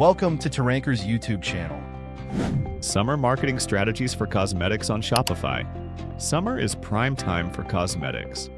Welcome to Taranker's YouTube channel. Summer marketing strategies for cosmetics on Shopify. Summer is prime time for cosmetics.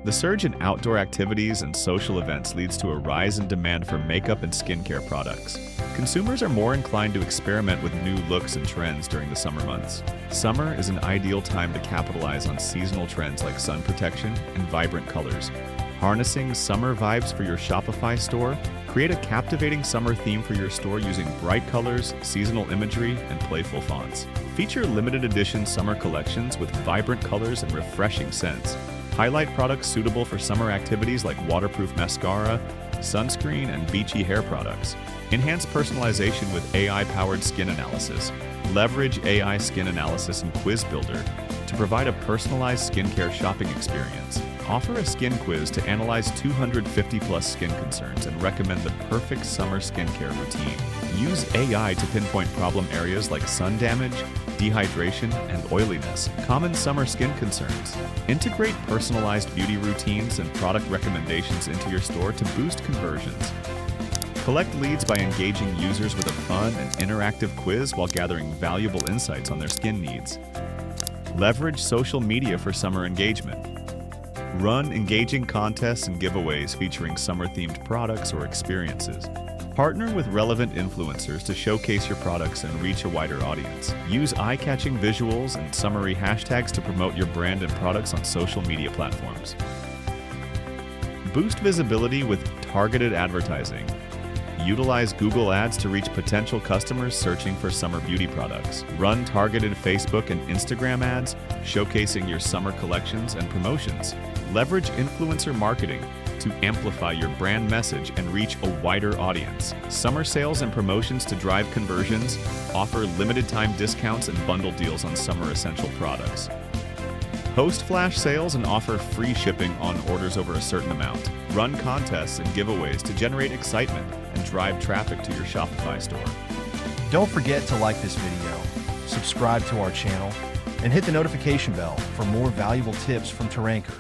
The surge in outdoor activities and social events leads to a rise in demand for makeup and skincare products. Consumers are more inclined to experiment with new looks and trends during the summer months. Summer is an ideal time to capitalize on seasonal trends like sun protection and vibrant colors. Harnessing summer vibes for your Shopify store? Create a captivating summer theme for your store using bright colors, seasonal imagery, and playful fonts. Feature limited edition summer collections with vibrant colors and refreshing scents. Highlight products suitable for summer activities like waterproof mascara, sunscreen, and beachy hair products. Enhance personalization with AI-powered skin analysis. Leverage AI skin analysis and quiz builder to provide a personalized skincare shopping experience. Offer a skin quiz to analyze 250+ skin concerns and recommend the perfect summer skincare routine. Use AI to pinpoint problem areas like sun damage, dehydration, and oiliness, common summer skin concerns. Integrate personalized beauty routines and product recommendations into your store to boost conversions. Collect leads by engaging users with a fun and interactive quiz while gathering valuable insights on their skin needs. Leverage social media for summer engagement. Run engaging contests and giveaways featuring summer-themed products or experiences. Partner with relevant influencers to showcase your products and reach a wider audience. Use eye-catching visuals and summary hashtags to promote your brand and products on social media platforms. Boost visibility with targeted advertising. Utilize Google Ads to reach potential customers searching for summer beauty products. Run targeted Facebook and Instagram ads, showcasing your summer collections and promotions. Leverage influencer marketing to amplify your brand message and reach a wider audience. Summer sales and promotions to drive conversions. Offer limited-time discounts and bundle deals on summer essential products. Host flash sales and offer free shipping on orders over a certain amount. Run contests and giveaways to generate excitement and drive traffic to your Shopify store. Don't forget to like this video, subscribe to our channel, and hit the notification bell for more valuable tips from Taranker.